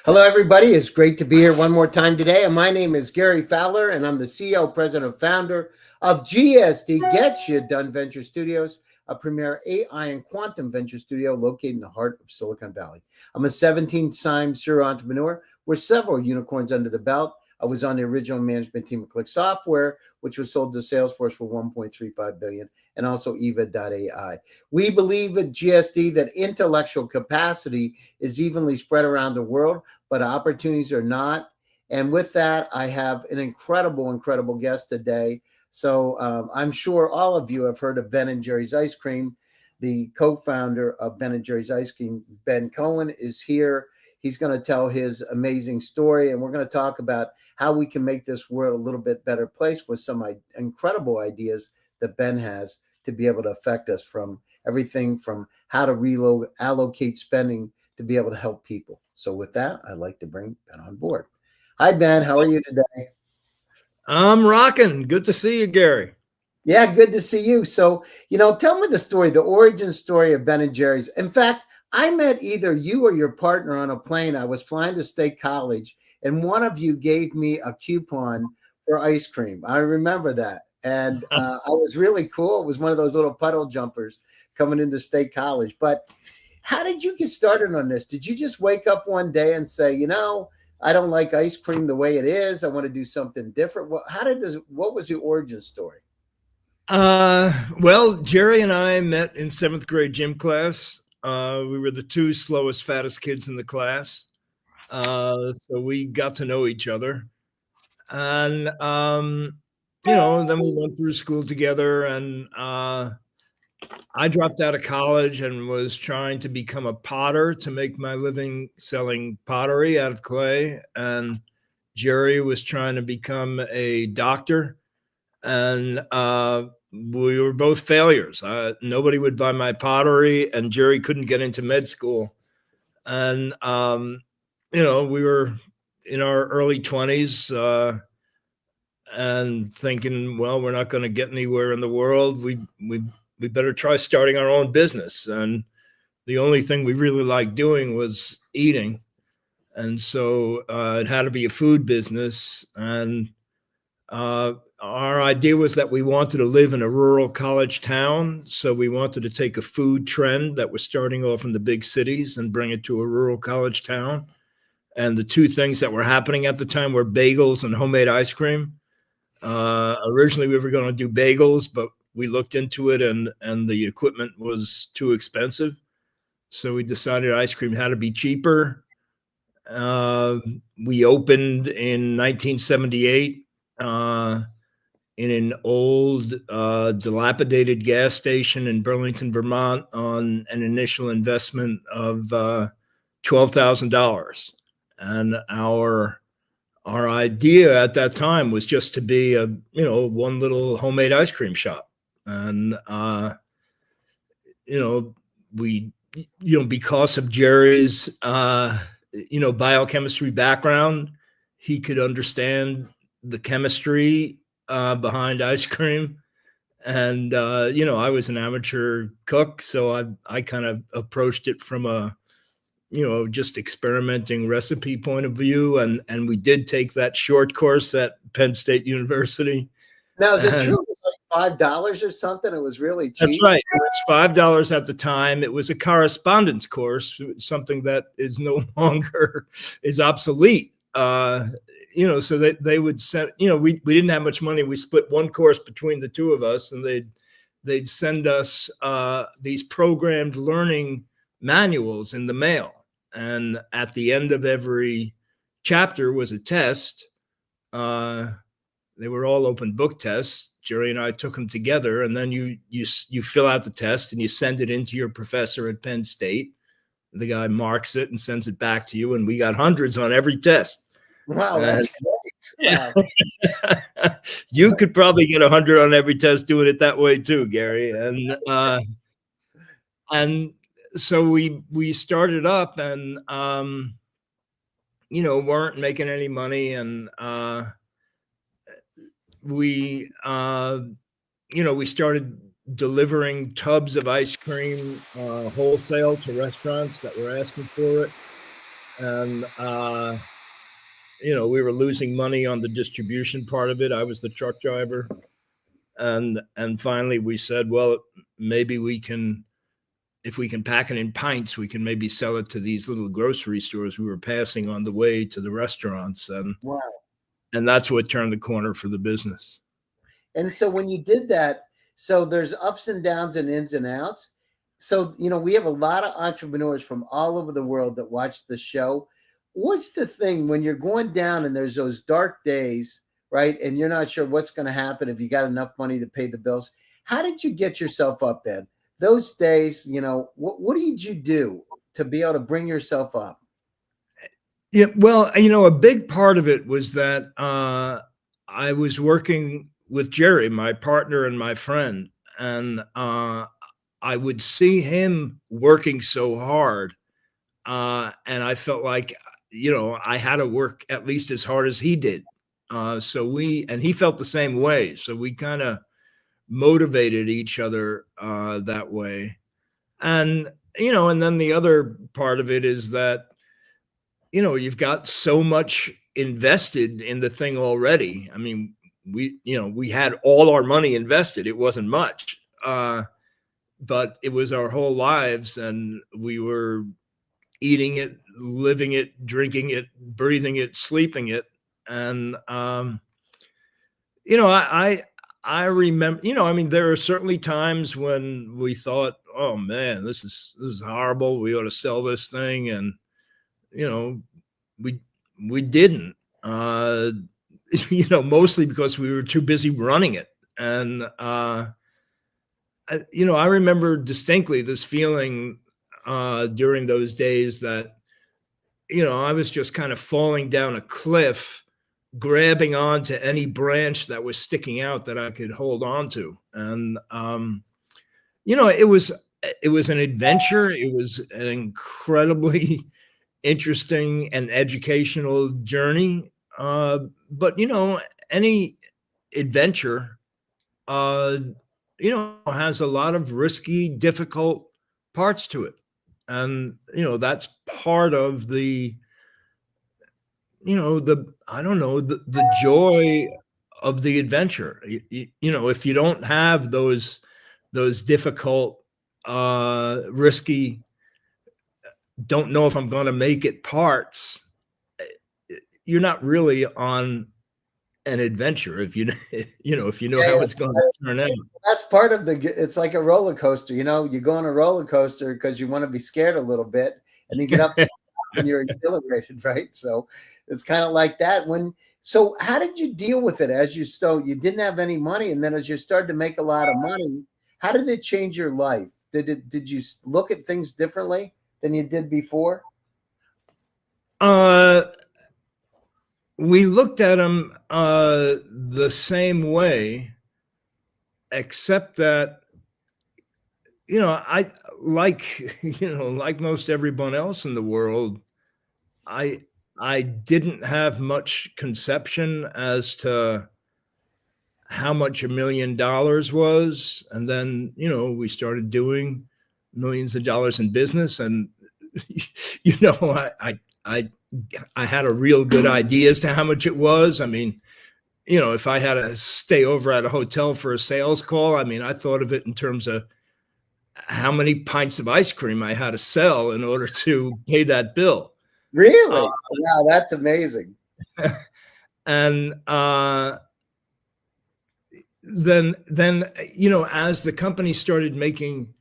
Hello, everybody. It's great to be here one more time today. And my name is Gary Fowler, and I'm the CEO, president, founder of GSD Get You Done Venture Studios, a premier AI and quantum venture studio located in the heart of Silicon Valley. I'm a 17-time serial entrepreneur with several unicorns under the belt. I was on the original management team of Click Software, which was sold to Salesforce for $1.35 billion, and also Eva.ai. We believe at GSD that intellectual capacity is evenly spread around the world, but opportunities are not. And with that, I have an incredible guest today. So I'm sure all of you have heard of Ben and Jerry's Ice Cream. The co-founder of Ben and Jerry's Ice Cream, Ben Cohen, is here. He's going to tell his amazing story, and we're going to talk about how we can make this world a little bit better place with some incredible ideas that Ben has to be able to affect us, from everything from how to allocate spending to be able to help people. So with that, I'd like to bring Ben on board. Hi, Ben. How are you today? I'm rocking. Good to see you, Gary. Yeah, good to see you. So, tell me the story, the origin story of Ben and Jerry's. In fact, I met either you or your partner on a plane. I was flying to State College, and one of you gave me a coupon for ice cream. I remember that. And I was really cool. It was one of those little puddle jumpers coming into State College. But how did you get started on this? Did you just wake up one day and say, I don't like ice cream the way it is. I want to do something different? What was your origin story? Well, Jerry and I met in 7th grade gym class. We were the two slowest, fattest kids in the class. So we got to know each other. And, then we went through school together, and I dropped out of college and was trying to become a potter to make my living selling pottery out of clay. And Jerry was trying to become a doctor. And we were both failures. Nobody would buy my pottery, and Jerry couldn't get into med school. And, we were in our early 20s and thinking, well, we're not going to get anywhere in the world. We better try starting our own business. And the only thing we really liked doing was eating. And so it had to be a food business. And our idea was that we wanted to live in a rural college town. So we wanted to take a food trend that was starting off in the big cities and bring it to a rural college town. And the two things that were happening at the time were bagels and homemade ice cream. Originally, we were going to do bagels, but we looked into it and the equipment was too expensive. So we decided ice cream had to be cheaper. We opened in 1978. In an old dilapidated gas station in Burlington, Vermont, on an initial investment of $12,000. And our idea at that time was just to be one little homemade ice cream shop. And we because of Jerry's biochemistry background, he could understand the chemistry behind ice cream. And, I was an amateur cook, so I kind of approached it from a, just experimenting recipe point of view. And we did take that short course at Penn State University. Now, is it true it was like $5 or something? It was really cheap. That's right. It was $5 at the time. It was a correspondence course, something that is no longer is obsolete. So that they would send, we didn't have much money. We split one course between the two of us, and they'd send us these programmed learning manuals in the mail. And at the end of every chapter was a test. They were all open book tests. Jerry and I took them together, and then you fill out the test and you send it in to your professor at Penn State. The guy marks it and sends it back to you, and we got hundreds on every test. Wow, that's great. Wow. You could probably get 100 on every test doing it that way too, Gary. And so we started up and weren't making any money, and we started delivering tubs of ice cream wholesale to restaurants that were asking for it. and we were losing money on the distribution part of it. I was the truck driver, and finally we said, well, maybe we can, if we can pack it in pints, we can maybe sell it to these little grocery stores we were passing on the way to the restaurants, Wow. and that's what turned the corner for the business. And so when you did that, so there's ups and downs and ins and outs. So, we have a lot of entrepreneurs from all over the world that watch the show. What's the thing when you're going down and there's those dark days, right? And you're not sure what's going to happen if you got enough money to pay the bills. How did you get yourself up, Ben? Those days, what did you do to be able to bring yourself up? Yeah, well, a big part of it was that I was working with Jerry, my partner and my friend, and I would see him working so hard, and I felt like, I had to work at least as hard as he did. And he felt the same way. So we kind of motivated each other that way. And, and then the other part of it is that, you've got so much invested in the thing already. I mean, we had all our money invested. It wasn't much, but it was our whole lives, and we were eating it, living it, drinking it, breathing it, sleeping it. And, I remember, there are certainly times when we thought, oh man, this is horrible. We ought to sell this thing. And, we didn't, mostly because we were too busy running it. And, I remember distinctly this feeling during those days that, I was just kind of falling down a cliff, grabbing onto any branch that was sticking out that I could hold on to. And, it was an adventure. It was an incredibly interesting and educational journey. But, any adventure, has a lot of risky, difficult parts to it. And, that's part of the, the joy of the adventure. If you don't have those difficult, risky, don't know if I'm going to make it parts, you're not really on an adventure. If you know how it's going to turn out. That's part of it's like a roller coaster. You go on a roller coaster because you want to be scared a little bit, and you get up and you're exhilarated, right? So it's kind of like that. So how did you deal with it as you didn't have any money, and then as you started to make a lot of money, how did it change your life? Did you look at things differently than you did before? We looked at them the same way, except that, I like most everyone else in the world, I didn't have much conception as to how much $1 million was. And then, we started doing millions of dollars in business, and, I had a real good idea as to how much it was. I mean, if I had to stay over at a hotel for a sales call, I mean, I thought of it in terms of how many pints of ice cream I had to sell in order to pay that bill. Really? Wow, that's amazing. And then as the company started making,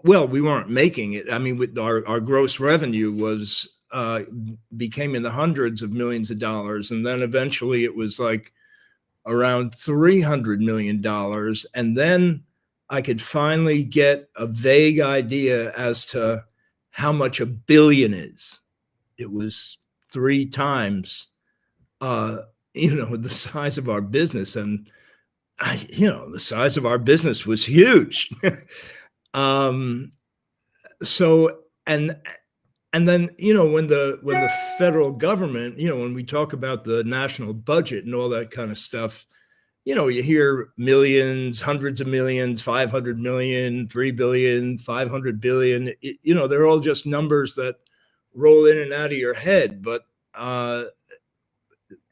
we weren't making it. I mean, with our gross revenue was became in the hundreds of millions of dollars, and then eventually it was like around $300 million. And then I could finally get a vague idea as to how much $1 billion is. It was 3 times, the size of our business. And, the size of our business was huge. So, and then, when the federal government, when we talk about the national budget and all that kind of stuff, you hear millions, hundreds of millions, 500 million, 3 billion, 500 billion, they're all just numbers that roll in and out of your head. But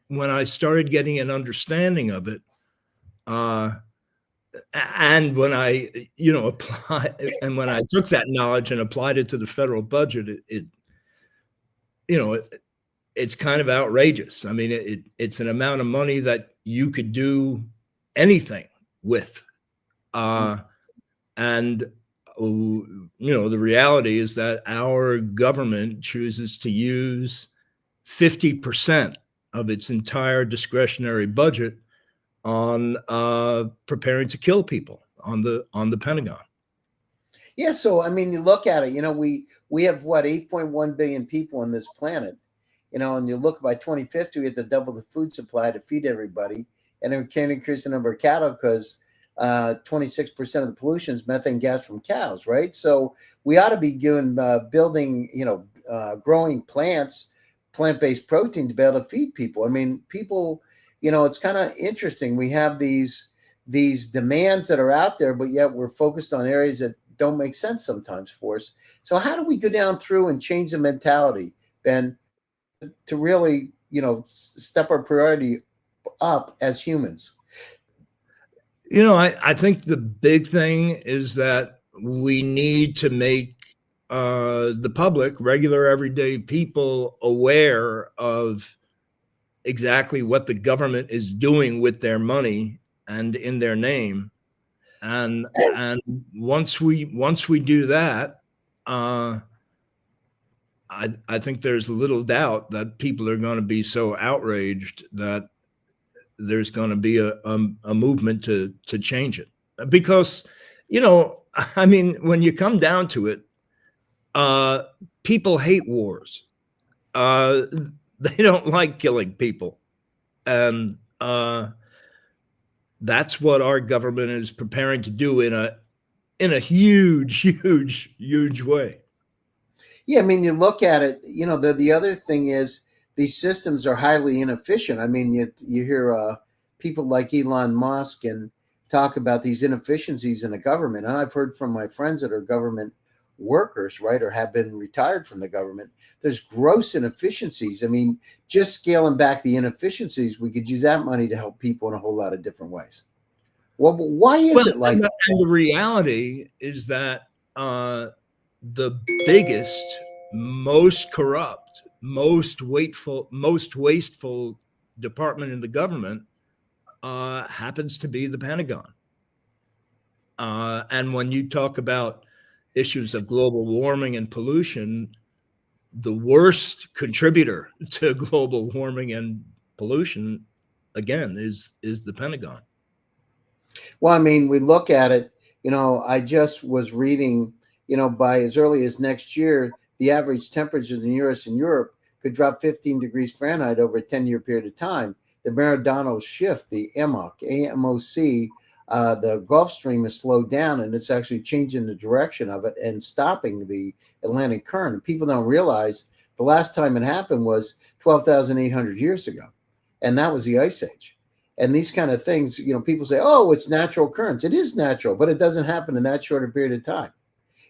when I started getting an understanding of it, and when I, apply, and when I took that knowledge and applied it to the federal budget, it's kind of outrageous. I mean, it's an amount of money that you could do anything with. And the reality is that our government chooses to use 50% of its entire discretionary budget on preparing to kill people on the Pentagon. Yeah, so I mean, you look at it. We have what 8.1 billion people on this planet. And you look by 2050, we have to double the food supply to feed everybody, and then we can't increase the number of cattle because 26% of the pollution is methane gas from cows, right? So we ought to be building, growing plants, plant-based protein to be able to feed people. I mean, people, it's kind of interesting. We have these demands that are out there, but yet we're focused on areas that don't make sense sometimes for us. So how do we go down through and change the mentality, Ben, to really, step our priority up as humans? I think the big thing is that we need to make the public, regular everyday people, aware of exactly what the government is doing with their money and in their name. And once we do that, I think there's little doubt that people are going to be so outraged that there's going to be a movement to change it. Because, I mean, when you come down to it, people hate wars. They don't like killing people. And that's what our government is preparing to do in a huge way. Yeah, I mean, you look at it, the other thing is these systems are highly inefficient. I mean, you hear people like Elon Musk and talk about these inefficiencies in the government. And I've heard from my friends that are government workers, right, or have been retired from the government. There's gross inefficiencies. I mean, just scaling back the inefficiencies, we could use that money to help people in a whole lot of different ways. Well, but why is it like that? And the reality is that the biggest, most corrupt, most wasteful department in the government happens to be the Pentagon. And when you talk about issues of global warming and pollution, the worst contributor to global warming and pollution, again, is the Pentagon. Well, I mean, we look at it, I just was reading, by as early as next year, the average temperatures in the US and Europe could drop 15 degrees Fahrenheit over a 10-year period of time. The Meridional shift, the AMOC, the Gulf Stream is slowed down, and it's actually changing the direction of it and stopping the Atlantic current. And people don't realize the last time it happened was 12,800 years ago, and that was the Ice Age. And these kind of things, people say, oh, it's natural currents. It is natural, but it doesn't happen in that short a period of time.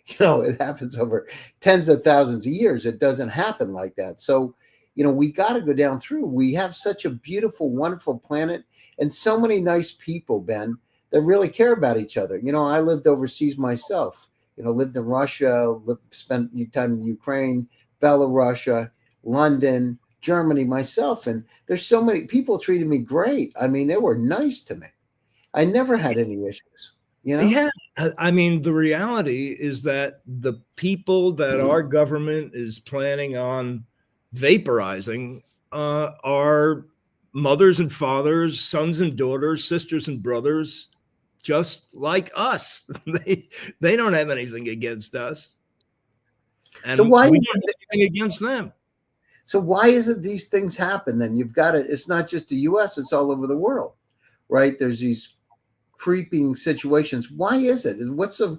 It happens over tens of thousands of years. It doesn't happen like that. So, we got to go down through. We have such a beautiful, wonderful planet and so many nice people, Ben, that really care about each other. I lived overseas myself, lived in Russia, spent time in Ukraine, Belarus, London, Germany myself. And there's so many people treated me great. I mean, they were nice to me. I never had any issues, Yeah. I mean, the reality is that the people that our government is planning on vaporizing are mothers and fathers, sons and daughters, sisters and brothers, just like us. They don't have anything against us. And so why we don't have anything against them. So why is it these things happen then? You've got it. It's not just the US, it's all over the world, right? There's these creeping situations. Why is it? What's and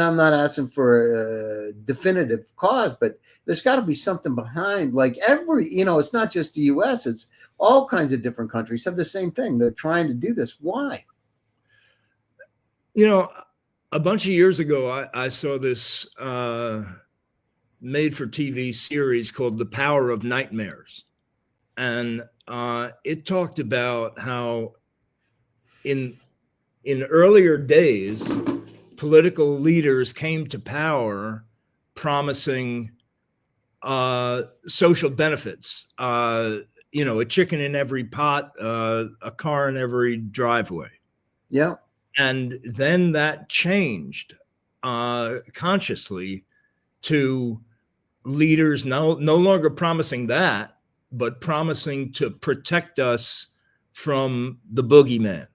I'm not asking for a definitive cause, but there's got to be something behind. Like it's not just the US, it's all kinds of different countries have the same thing. They're trying to do this. Why? A bunch of years ago, I saw this made-for-TV series called The Power of Nightmares. And it talked about how in earlier days, political leaders came to power promising social benefits, a chicken in every pot, a car in every driveway. Yeah. And then that changed consciously to leaders no longer promising that, but promising to protect us from the boogeyman,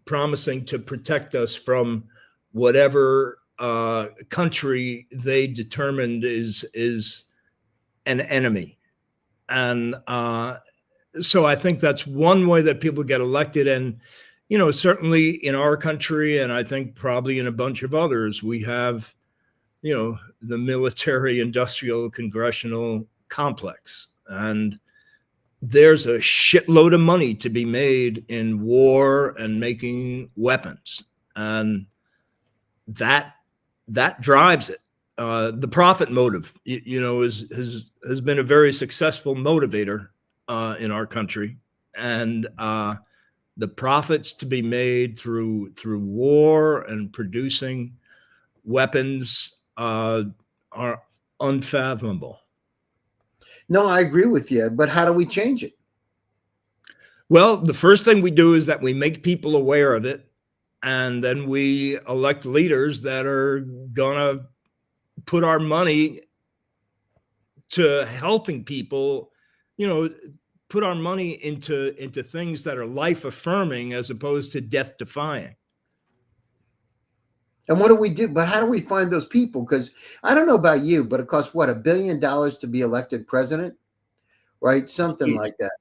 promising to protect us from whatever country they determined is an enemy. And so I think that's one way that people get elected. And, certainly in our country, and I think probably in a bunch of others, we have, the military, industrial, congressional complex. And there's a shitload of money to be made in war and making weapons. And that drives it. The profit motive, has been a very successful motivator in our country. And the profits to be made through war and producing weapons are unfathomable. No, I agree with you, but how do we change it? Well, the first thing we do is that we make people aware of it, and then we elect leaders that are gonna put our money to helping people, put our money into things that are life affirming as opposed to death defying. And what do we do? But how do we find those people? Because I don't know about you, but it costs what, $1 billion to be elected president, right? Something like that.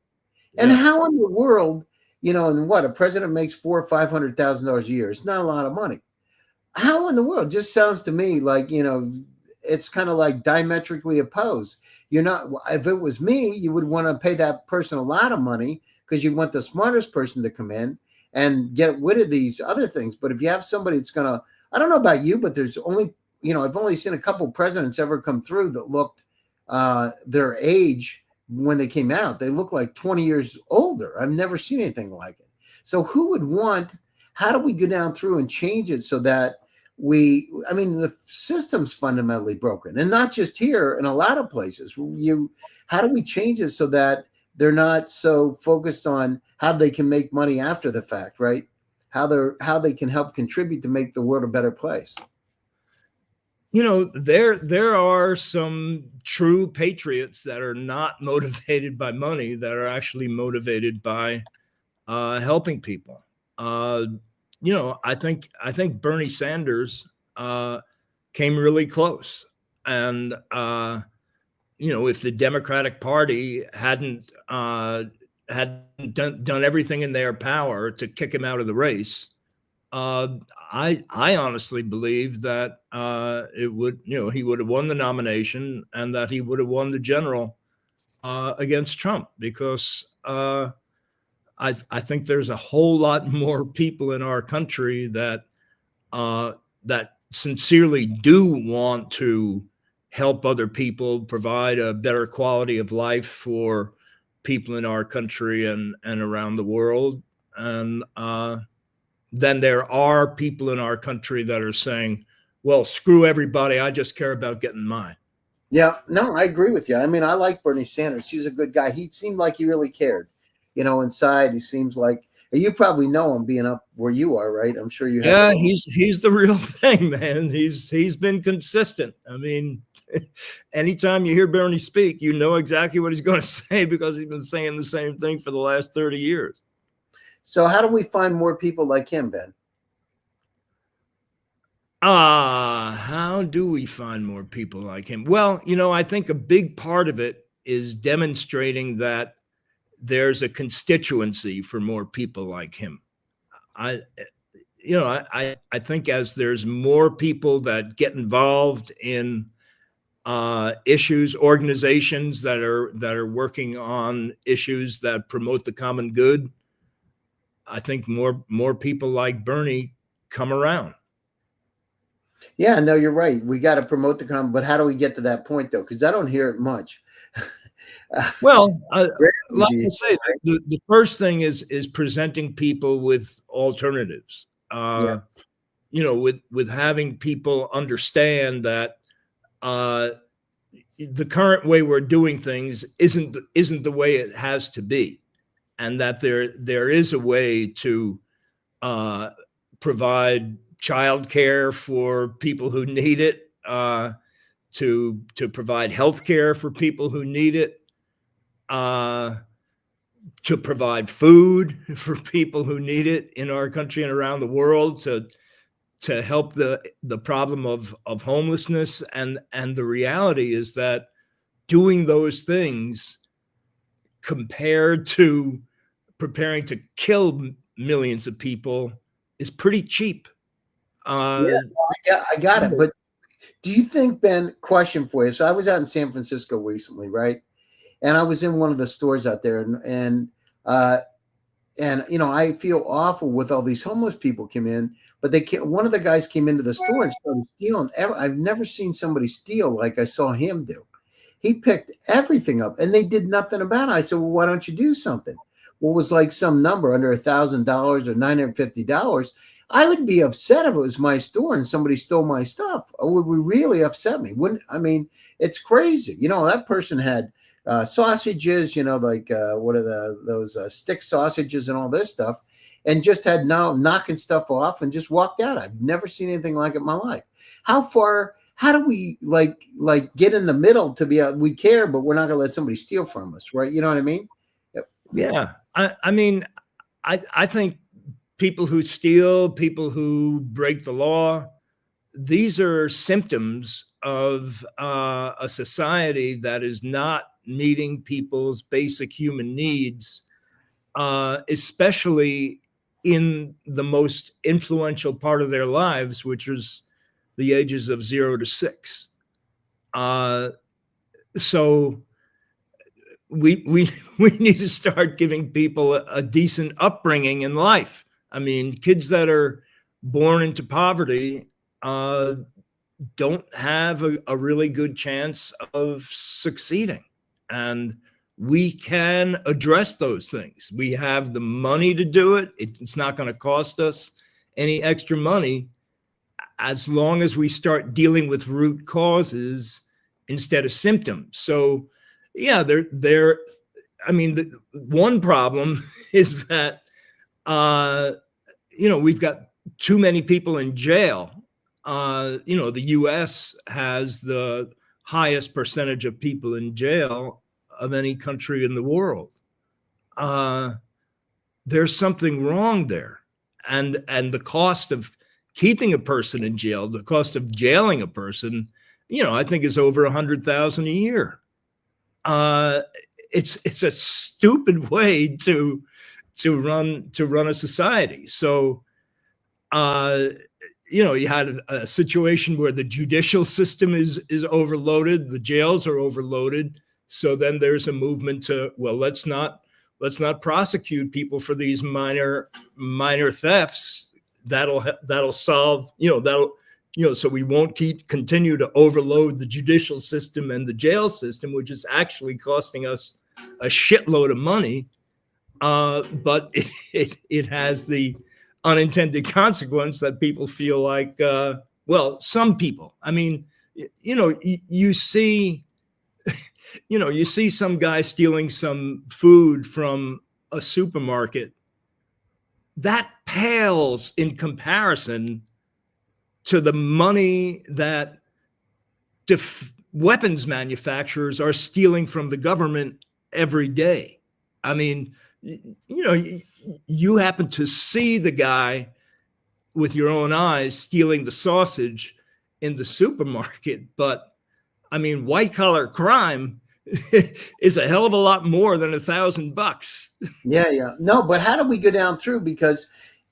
Yeah. And how in the world, and what, a president makes $400,000 or $500,000 a year? It's not a lot of money. How in the world? Just sounds to me like, it's kind of like diametrically opposed. You're not, if it was me, you would want to pay that person a lot of money because you want the smartest person to come in and get rid of these other things. But if you have somebody that's going to, I don't know about you, but there's only, I've only seen a couple presidents ever come through that looked their age when they came out. They look like 20 years older. I've never seen anything like it. So who would want, how do we go down through and change it so that the system's fundamentally broken, and not just here, in a lot of places. How do we change it so that they're not so focused on how they can make money after the fact, right? How they can help contribute to make the world a better place. There are some true patriots that are not motivated by money, that are actually motivated by helping people. I think Bernie Sanders came really close. And, if the Democratic Party hadn't done everything in their power to kick him out of the race, I honestly believe that he would have won the nomination, and that he would have won the general against Trump, because I think there's a whole lot more people in our country that sincerely do want to help other people, provide a better quality of life for people in our country and around the world. And then there are people in our country that are saying, well, screw everybody, I just care about getting mine. Yeah, no, I agree with you. I like Bernie Sanders. He's a good guy. He seemed like he really cared. Inside, he seems like, you probably know him being up where you are, right? I'm sure you have. Yeah, he's the real thing, man. He's been consistent. Anytime you hear Bernie speak, you know exactly what he's going to say, because he's been saying the same thing for the last 30 years. So how do we find more people like him, Ben? How do we find more people like him? Well, I think a big part of it is demonstrating that there's a constituency for more people like him. I think as there's more people that get involved in issues, organizations that are working on issues that promote the common good, I think more people like Bernie come around. Yeah, no, you're right. We got to promote the but how do we get to that point though? Because I don't hear it much. Well, Rarely like do I you. say, the first thing is presenting people with alternatives. Yeah, With having people understand that uh, the current way we're doing things isn't the way it has to be, and that there is a way to uh, provide childcare for people who need it, to provide health care for people who need it, uh, to provide food for people who need it in our country and around the world, to help the problem of homelessness. And the reality is that doing those things compared to preparing to kill millions of people is pretty cheap. yeah, Uh, I got it. But do you think, Ben? Question for you. So I was out in San Francisco recently, right? And I was in one of the stores out there, uh, and I feel awful with all these homeless people come in, but they can't. One of the guys came into the store and started stealing. I've never seen somebody steal like I saw him do. He picked everything up, and they did nothing about it. I said, "Well, why don't you do something?" What was like some number under $1,000 or $950? I would be upset if it was my store and somebody stole my stuff. It would really upset me. Wouldn't I mean? It's crazy. That person had sausages. Like what are those stick sausages and all this stuff, and just had now knocking stuff off and just walked out. I've never seen anything like it in my life. How do we like get in the middle to be we care, but we're not going to let somebody steal from us, right? You know what I mean? Yep. yeah, I mean, I think people who steal, people who break the law, these are symptoms of a society that is not meeting people's basic human needs, especially in the most influential part of their lives, which is the ages of 0 to 6. So we we need to start giving people a decent upbringing in life. I mean, kids that are born into poverty uh, don't have a really good chance of succeeding, and we can address those things. We have the money to do it. It's not going to cost us any extra money, as long as we start dealing with root causes instead of symptoms. So, yeah, I mean, the one problem is that, we've got too many people in jail. The U.S. has the highest percentage of people in jail of any country in the world. There's something wrong there. And the cost of keeping a person in jail, the cost of jailing a person, I think is over $100,000 a year. It's a stupid way to run a society. So, you had a situation where the judicial system is overloaded, the jails are overloaded. So then there's a movement to, well, let's not prosecute people for these minor thefts. That'll solve, so we won't continue to overload the judicial system and the jail system, which is actually costing us a shitload of money. But it has the unintended consequence that people feel like, some people, I mean, you see some guy stealing some food from a supermarket. That pales in comparison to the money that weapons manufacturers are stealing from the government every day. I mean, you happen to see the guy with your own eyes stealing the sausage in the supermarket, but I mean, white collar crime is a hell of a lot more than $1,000. Yeah. No, but how do we go down through? Because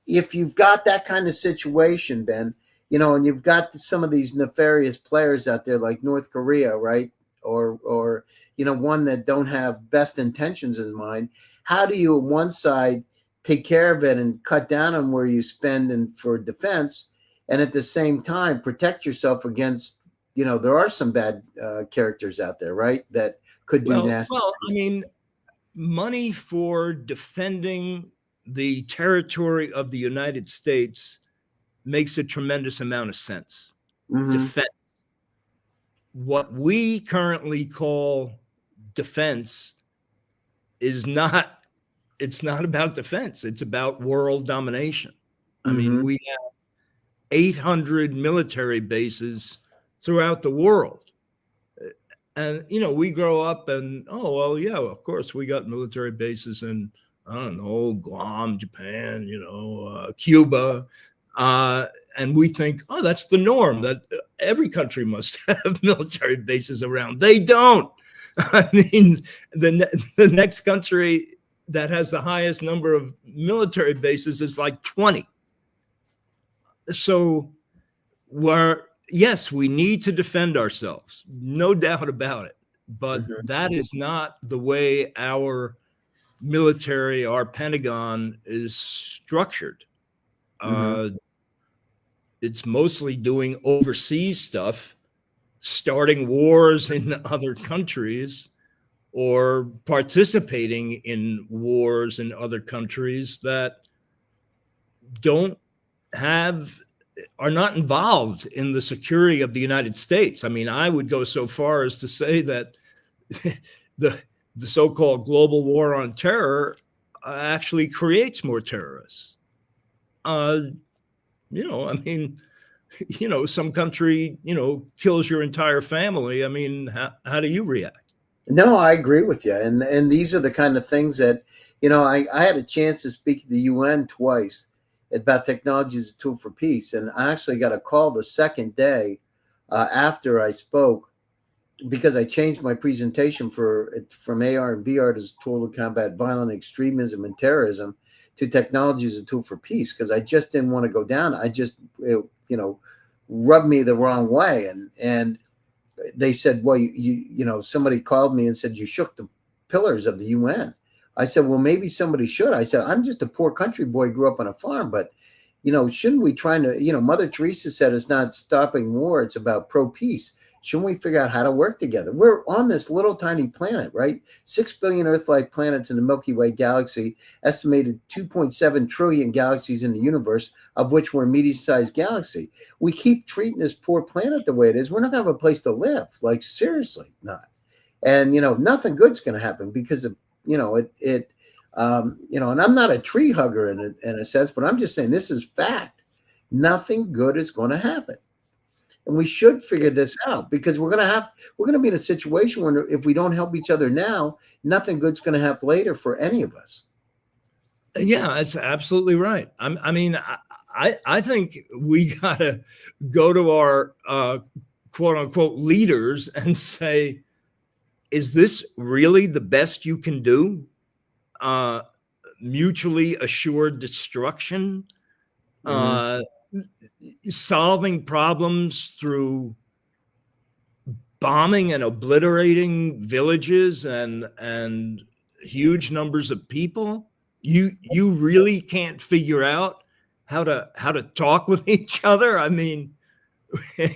if you've got that kind of situation, Ben, and you've got some of these nefarious players out there like North Korea, right? Or one that don't have best intentions in mind. How do you, on one side, take care of it and cut down on where you spend and for defense, and at the same time protect yourself against, there are some bad characters out there, right, that could do nasty Well, I things. mean, money for defending the territory of the United States makes a tremendous amount of sense. Mm-hmm. Defense. What we currently call defense is not, it's not about defense. It's about world domination. I mean, Mm-hmm. we have 800 military bases throughout the world. And, we grow up and, oh, well, yeah, of course, we got military bases in, I don't know, Guam, Japan, Cuba. And we think, oh, that's the norm, that every country must have military bases around. They don't. I mean, the next country that has the highest number of military bases is like 20. So yes, we need to defend ourselves, no doubt about it. But Mm-hmm. that is not the way our military, our Pentagon is structured. Mm-hmm. It's mostly doing overseas stuff, starting wars in other countries, or participating in wars in other countries that don't have, are not involved in the security of the United States. I mean, I would go so far as to say that the so-called global war on terror actually creates more terrorists. I mean, some country, kills your entire family. I mean, how do you react? No, I agree with you. And these are the kind of things that, I had a chance to speak at the UN twice about technology as a tool for peace. And I actually got a call the second day after I spoke, because I changed my presentation from AR and VR as a tool to combat violent extremism and terrorism to technology as a tool for peace, because I just didn't want to go down. It rubbed me the wrong way. And they said, well, somebody called me and said, you shook the pillars of the UN. I said, well, maybe somebody should. I said, I'm just a poor country boy, grew up on a farm, but, shouldn't we try to, Mother Teresa said it's not stopping war, it's about pro-peace. Shouldn't we figure out how to work together? We're on this little tiny planet, right? 6 billion Earth-like planets in the Milky Way galaxy, estimated 2.7 trillion galaxies in the universe, of which we're a medium-sized galaxy. We keep treating this poor planet the way it is. We're not going to have a place to live. Like, seriously, not. And, nothing good's going to happen because of, and I'm not a tree hugger in a sense, but I'm just saying this is fact. Nothing good is going to happen. And we should figure this out, because we're going to be in a situation where if we don't help each other now, nothing good's going to happen later for any of us. Yeah, that's absolutely right. I mean, I think we got to go to our quote unquote leaders and say, is this really the best you can do? Mutually assured destruction, solving problems through bombing and obliterating villages and huge numbers of people. You really can't figure out how to talk with each other. I mean, you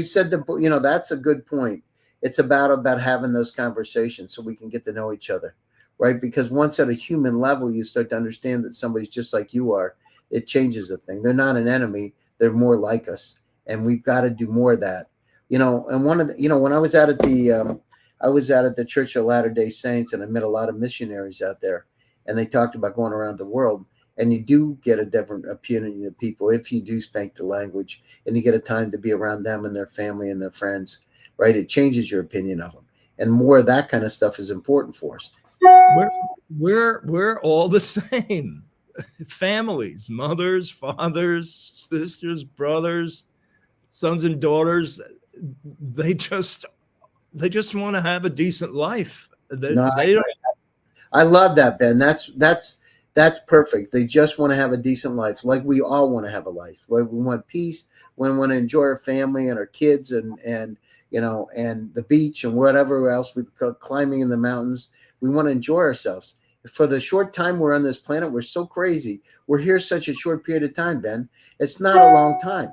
said that's a good point. It's about having those conversations so we can get to know each other, right? Because once at a human level, you start to understand that somebody's just like you are, it changes the thing. They're not an enemy. They're more like us. And we've got to do more of that, and one of the, when I was out at the Church of Latter-day Saints, and I met a lot of missionaries out there, and they talked about going around the world, and you do get a different opinion of people if you do speak the language, and you get a time to be around them and their family and their friends, right? It changes your opinion of them, and more of that kind of stuff is important for us. We're all the same. Families, mothers, fathers, sisters, brothers, sons and daughters, they just want to have a decent life. I love that, Ben. That's perfect. They just want to have a decent life, like we all want to have a life. Right? We want peace. We want to enjoy our family and our kids, and the beach and whatever else, we climbing in the mountains. We want to enjoy ourselves. for the short time we're on this planet, we're so crazy. We're here such a short period of time, Ben. It's not a long time.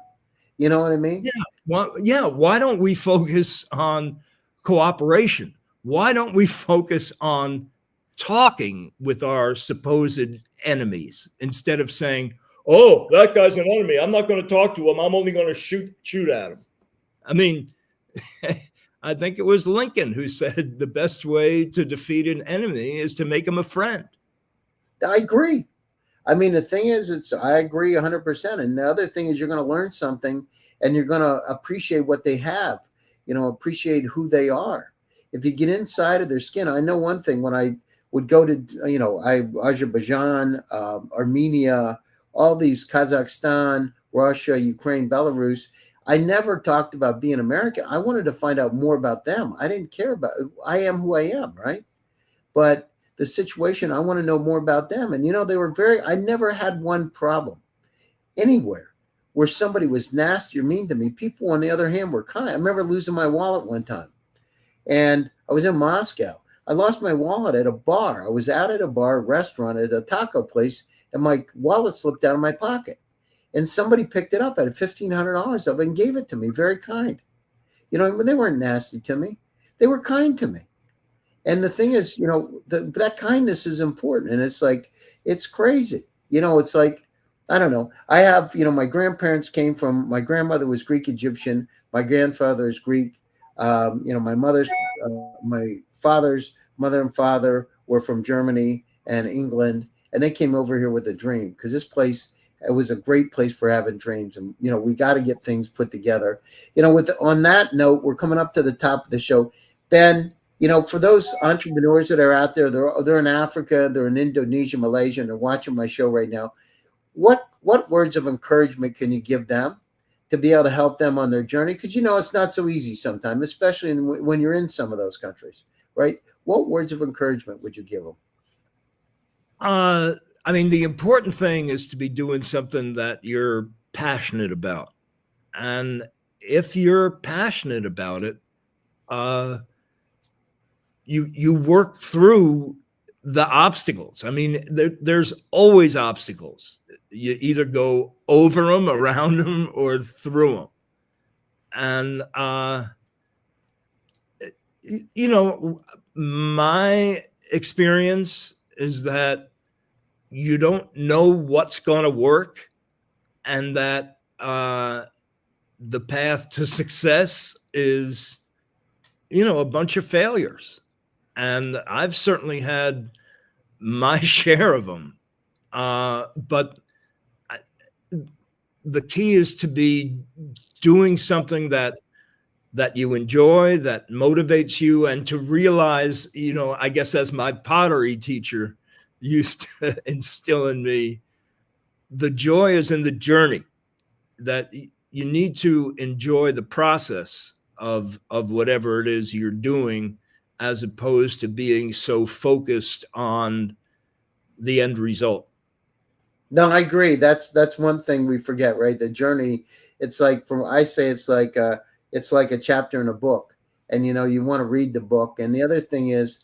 You know what I mean? Yeah. Well, yeah. Why don't we focus on cooperation? Why don't we focus on talking with our supposed enemies instead of saying, "Oh, that guy's an enemy. I'm not going to talk to him. I'm only going to shoot at him." I mean, I think it was Lincoln who said the best way to defeat an enemy is to make him a friend. I agree. I mean, the thing is, I agree 100%. And the other thing is, you're going to learn something, and you're going to appreciate what they have, appreciate who they are. If you get inside of their skin, I know one thing, when I would go to, Azerbaijan, Armenia, all these, Kazakhstan, Russia, Ukraine, Belarus, I never talked about being American. I wanted to find out more about them. I didn't care about, I am who I am, right? But the situation, I want to know more about them. And, they were I never had one problem anywhere where somebody was nasty or mean to me. People, on the other hand, were kind. I remember losing my wallet one time, and I was in Moscow. I lost my wallet at a bar. I was out at a bar, restaurant, at a taco place, and my wallet slipped out of my pocket. And somebody picked it up at $1,500 of it and gave it to me. Very kind. They weren't nasty to me. They were kind to me. And the thing is, that kindness is important. And it's like, it's crazy. It's like, I don't know. I have, my grandparents came from, my grandmother was Greek Egyptian. My grandfather is Greek. My father's mother and father were from Germany and England. And they came over here with a dream, because this place, it was a great place for having dreams. And, we got to get things put together. On that note, we're coming up to the top of the show. Ben, for those entrepreneurs that are out there, they're in Africa, they're in Indonesia, Malaysia, and they're watching my show right now. What words of encouragement can you give them to be able to help them on their journey? Because, it's not so easy sometimes, especially when you're in some of those countries, right? What words of encouragement would you give them? I mean, the important thing is to be doing something that you're passionate about. And if you're passionate about it, you work through the obstacles. I mean, there's always obstacles. You either go over them, around them, or through them. And, my experience is that you don't know what's going to work, and that the path to success is, a bunch of failures. And I've certainly had my share of them. But the key is to be doing something that you enjoy, that motivates you, and to realize, I guess, as my pottery teacher used to instill in me, the joy is in the journey, that you need to enjoy the process of whatever it is you're doing, as opposed to being so focused on the end result. No, I agree. That's one thing we forget, right? The journey. It's like, it's like a chapter in a book, and you want to read the book. And the other thing is,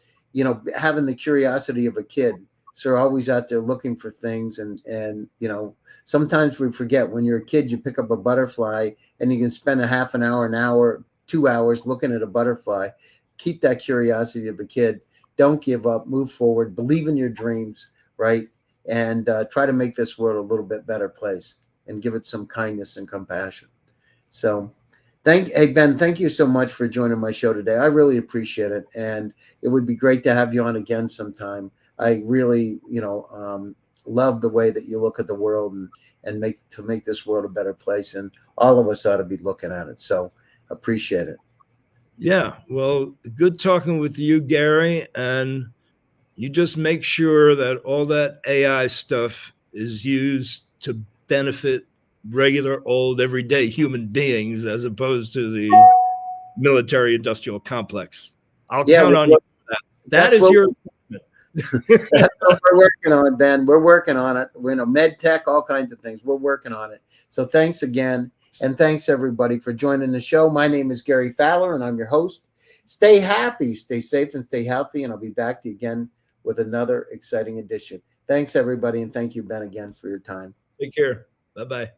having the curiosity of a kid. So they're always out there looking for things, and sometimes we forget, when you're a kid, you pick up a butterfly and you can spend a half an hour, 2 hours looking at a butterfly. Keep that curiosity of a kid. Don't give up. Move forward. Believe in your dreams, right? And try to make this world a little bit better place, and give it some kindness and compassion. So hey, Ben, thank you so much for joining my show today. I really appreciate it. And it would be great to have you on again sometime. I really, love the way that you look at the world, and make this world a better place. And all of us ought to be looking at it. So appreciate it. Yeah. Well, good talking with you, Gary. And you just make sure that all that AI stuff is used to benefit regular, old, everyday human beings, as opposed to the military industrial complex. I'll count on you for that. That is your. That's what we're working on, Ben. We're working on it. Med tech, all kinds of things. We're working on it. So thanks again. And thanks, everybody, for joining the show. My name is Gary Fowler, and I'm your host. Stay happy, stay safe, and stay healthy. And I'll be back to you again with another exciting edition. Thanks, everybody, and thank you, Ben, again for your time. Take care. Bye-bye.